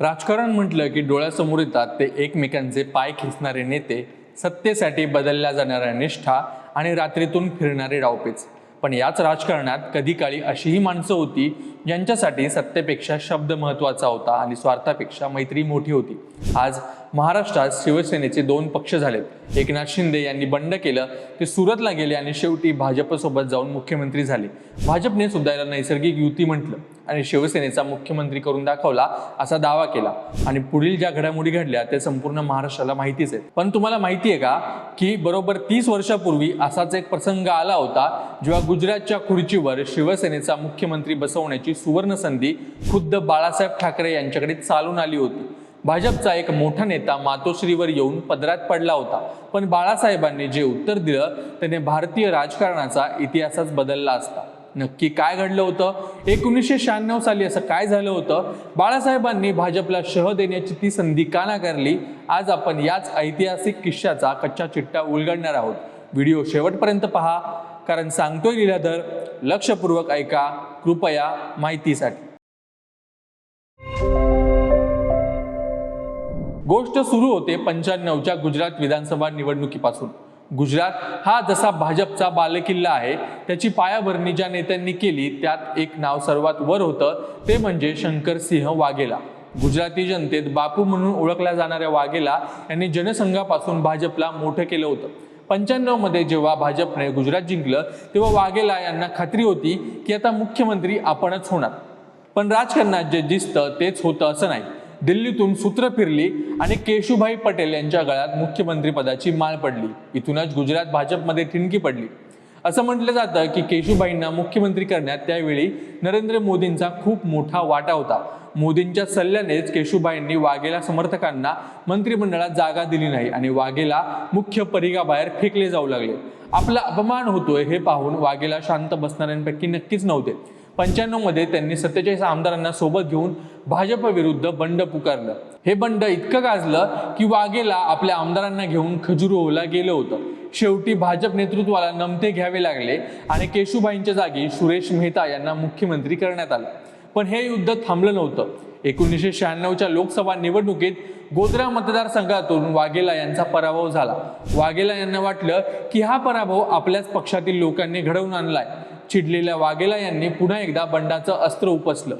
राजकारण म्हटलं की डोळ्यासमोर येतात ते एकमेकांचे पाय खेचणारे नेते, सत्तेसाठी बदलल्या जाणाऱ्या निष्ठा आणि रात्रीतून फिरणारे डावपेच. पण याच राजकारणात कधी काळी अशीही माणसं होती ज्यांच्यासाठी सत्तेपेक्षा शब्द महत्त्वाचा होता आणि स्वार्थापेक्षा मैत्री मोठी होती. आज महाराष्ट्रात शिवसेनेचे दोन पक्ष झालेत. एकनाथ शिंदे यांनी बंड केलं, ते सुरतला गेले आणि शेवटी भाजपसोबत जाऊन मुख्यमंत्री झाले. भाजपने सुद्धा याला नैसर्गिक युती म्हटलं आणि शिवसेनेचा मुख्यमंत्री करून दाखवला असा दावा केला. आणि पुढील ज्या घडामोडी घडल्या ते संपूर्ण महाराष्ट्राला माहितीच आहे. पण तुम्हाला माहिती आहे का की बरोबर 30 वर्षापूर्वी असाच एक प्रसंग आला होता जेव्हा गुजरातच्या खुर्चीवर शिवसेनेचा मुख्यमंत्री बसवण्याची सुवर्ण संधी खुद्द बाळासाहेब ठाकरे यांच्याकडे चालून आली होती. भाजपचा एक मोठा नेता मातोश्रीवर येऊन पदरात पडला होता, पण बाळासाहेबांनी जे उत्तर दिलं त्याने भारतीय राजकारणाचा इतिहासच बदलला असता. नक्की काय घडलं होतं? 1996 साली असं काय झालं होतं? बाळासाहेबांनी भाजपला शह देण्याची ती संधी का नाकारली? आज आपण याच ऐतिहासिक किस्साचा कच्चा चिट्टा उलगडणार आहोत. व्हिडिओ शेवटपर्यंत पहा, कारण सांगतोय लीलाधर. लक्षपूर्वक ऐका कृपया माहितीसाठी. गोष्ट सुरू होते 95च्या गुजरात विधानसभा निवडणुकीपासून. गुजरात हा जसा भाजपचा बालेकिल्ला आहे, त्याची पायाभरणी ज्या नेत्यांनी केली त्यात एक नाव सर्वात वर होतं, ते म्हणजे शंकरसिंह वाघेला. गुजराती जनतेत बापू म्हणून ओळखल्या जाणाऱ्या वाघेला यांनी जनसंघापासून भाजपला मोठं केलं होतं. 95 मध्ये जेव्हा भाजपने गुजरात जिंकलं तेव्हा वाघेला यांना खात्री होती की आता मुख्यमंत्री आपणच होणार. पण राजकारणात जे दिसतं तेच होतं असं नाही. दिल्लीतून सूत्र फिरली आणि केशुभाई पटेल यांच्या गळ्यात मुख्यमंत्री पदाची माळ पडली. इथूनच गुजरात भाजपमध्ये ठिणगी पडली. असं म्हटलं जातं की केशुभाईंना मुख्यमंत्री करण्यात त्यावेळी नरेंद्र मोदींचा खूप मोठा वाटा होता. मोदींच्या सल्ल्यानेच केशुभाईंनी वाघेला समर्थकांना मंत्रिमंडळात जागा दिली नाही आणि वाघेला मुख्य परिघाबाहेर फेकले जाऊ लागले. आपला अपमान होतोय हे पाहून वाघेला शांत बसणाऱ्यांपैकी नक्कीच नव्हते. 95 मध्ये त्यांनी 47 आमदारांना सोबत घेऊन भाजप विरुद्ध बंड पुकारलं. हे बंड इतकं गाजलं की वाघेला आपल्या आमदारांना घेऊन खजुराहोला गेलं होतं. शेवटी भाजप नेतृत्वाला नमते घ्यावे लागले आणि केशुभाईंच्या जागी सुरेश मेहता यांना मुख्यमंत्री करण्यात आलं. पण हे युद्ध थांबलं नव्हतं. 1996च्या लोकसभा निवडणुकीत गोध्रा मतदारसंघातून वाघेला यांचा पराभव झाला. वाघेला यांना वाटलं की हा पराभव आपल्याच पक्षातील लोकांनी घडवून आणलाय. चिडलेल्या वाघेला यांनी पुन्हा एकदा बंडाचं अस्त्र उपसलं.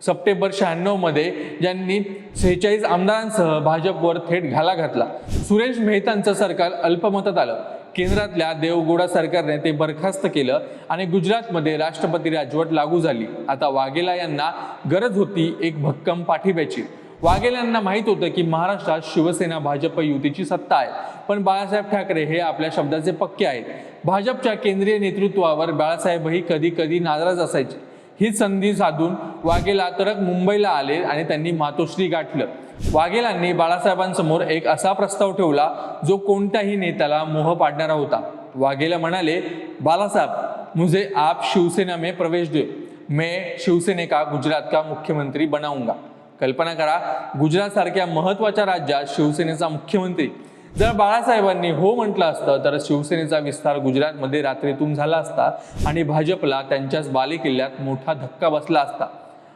सप्टेंबर 96 मध्ये ज्यांनी 46 आमदारांसह भाजपवर थेट घाला घातला. सुरेश मेहतांचं सरकार अल्पमतात आलं. केंद्रातल्या देवगौडा सरकारने ते बरखास्त केलं आणि गुजरातमध्ये राष्ट्रपती राजवट लागू झाली. आता वाघेला यांना गरज होती एक भक्कम पाठिंब्याची. वाघेला यांना माहित होतं की महाराष्ट्रात शिवसेना भाजप युतीची सत्ता आहे, पण बाळासाहेब ठाकरे हे आपल्या शब्दाचे पक्के आहेत. भाजपच्या केंद्रीय नेतृत्वावर बाळासाहेबही कधी कधी नाराज असायचे. ही संधी साधून वाघेला तडक मुंबईला आले आणि त्यांनी मातोश्री गाठलं. वाघेलांनी बाळासाहेबांसमोर एक असा प्रस्ताव ठेवला जो कोणत्याही नेत्याला मोह पाडणारा होता. वाघेला म्हणाले, बालासाहेब, मुझे आप शिवसेना में प्रवेश दो, मैं शिवसेने का गुजरात का मुख्यमंत्री बनाऊंगा. कल्पना करा, गुजरात सारख्या महत्वाच्या राज्यात शिवसेनेचा मुख्यमंत्री. जर बाळासाहेबांनी हो म्हटलं असतं तर शिवसेनेचा विस्तार गुजरातमध्ये रात्रीतून झाला असता आणि भाजपला त्यांच्याच बालेकिल्ल्यात मोठा धक्का बसला असता.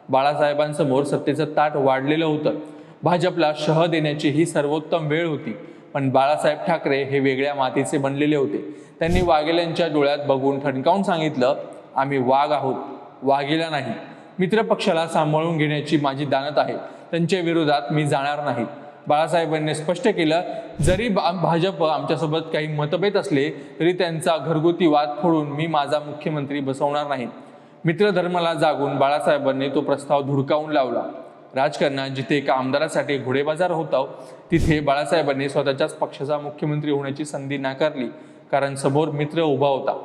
बाळासाहेबांसमोर सत्तेचं ताट वाढलेलं होतं. भाजपला शह देण्याची ही सर्वोत्तम वेळ होती. पण बाळासाहेब ठाकरे हे वेगळ्या मातीचे बनलेले होते. त्यांनी वाघेल्यांच्या डोळ्यात बघून ठणकावून सांगितलं, आम्ही वाघ आहोत, वाघेला नाही. मित्रपक्षाला सांभाळून घेण्याची माझी दानत आहे, त्यांच्या विरोधात मी जाणार नाही. बाळासाहेबांनी स्पष्ट केलं, जरी भाजप आमच्यासोबत काही मतभेद असले तरी त्यांचा घरगुती वाद फोडून मी माझा मुख्यमंत्री बसवणार नाही. मित्रधर्माला जागून बाळासाहेबांनी तो प्रस्ताव धुडकावून लावला. राजकारणात जिथे एका आमदारासाठी घोडेबाजार होता तिथे बाळासाहेबांनी स्वतःच्याच पक्षाचा मुख्यमंत्री होण्याची संधी नाकारली, कारण समोर मित्र उभा होता.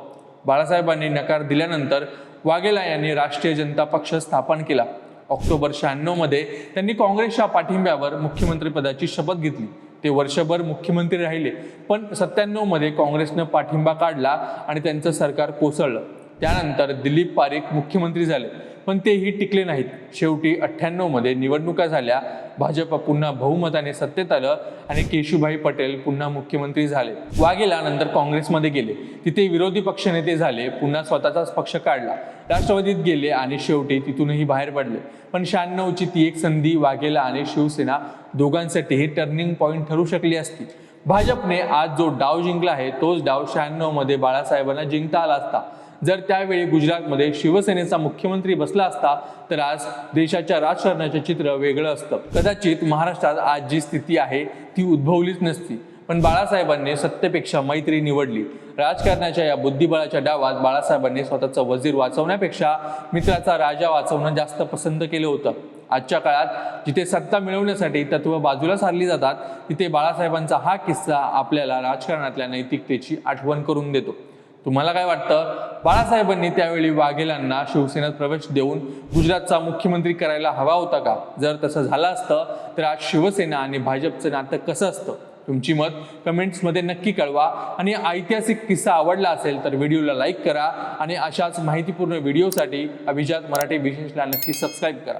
बाळासाहेबांनी नकार दिल्यानंतर वाघेला यांनी राष्ट्रीय जनता पक्ष स्थापन केला. ऑक्टोबर 96 मध्ये त्यांनी काँग्रेसच्या पाठिंब्यावर मुख्यमंत्रीपदाची शपथ घेतली. ते वर्षभर मुख्यमंत्री राहिले, पण 97 मध्ये काँग्रेसनं पाठिंबा काढला आणि त्यांचं सरकार कोसळलं. त्यानंतर दिलीप पारीख मुख्यमंत्री झाले. पण तेही टिकले नाहीत. शेवटी 98 मध्ये निवडणुका झाल्या, भाजप पुन्हा बहुमताने सत्तेत आलं आणि केशुभाई पटेल पुन्हा मुख्यमंत्री झाले. वाघेला नंतर काँग्रेसमध्ये गेले, तिथे विरोधी पक्षनेते झाले, पुन्हा स्वतःचाच पक्ष काढला, राष्ट्रवादीत गेले आणि शेवटी तिथूनही बाहेर पडले. पण 96ची ती एक संधी वाघेला आणि शिवसेना दोघांसाठीही टर्निंग पॉईंट ठरू शकली असती. भाजपने आज जो डाव जिंकला आहे तोच डाव 96 मध्ये बाळासाहेबांना जिंकता आला असता. जर त्यावेळी गुजरातमध्ये शिवसेनेचा मुख्यमंत्री बसला असता तर आज देशाच्या राजकारणाचे चित्र वेगळं असतं. कदाचित महाराष्ट्रात आज जी स्थिती आहे ती उद्भवलीच नसती. पण बाळासाहेबांनी सत्तेपेक्षा मैत्री निवडली. राजकारणाच्या या बुद्धिबळाच्या डावात बाळासाहेबांनी स्वतःचा वजीर वाचवण्यापेक्षा मित्राचा राजा वाचवणं जास्त पसंत केलं होतं. आजच्या काळात जिथे सत्ता मिळवण्यासाठी तत्व बाजूला सारली जातात, तिथे बाळासाहेबांचा हा किस्सा आपल्याला राजकारणातल्या नैतिकतेची आठवण करून देतो. तुम्हाला काय वाटतं? बाळासाहेबांनी त्यावेळी वाघेलांना शिवसेनेत प्रवेश देऊन गुजरातचा मुख्यमंत्री करायला हवा होता का? जर तसं झालं असतं तर आज शिवसेना आणि भाजपचं नातं कसं असतं? तुमची मत कमेंट्समध्ये नक्की कळवा. आणि ऐतिहासिक किस्सा आवडला असेल तर व्हिडिओला लाईक करा आणि अशाच माहितीपूर्ण व्हिडिओसाठी अभिजात मराठी विशेषला नक्की सबस्क्राईब करा.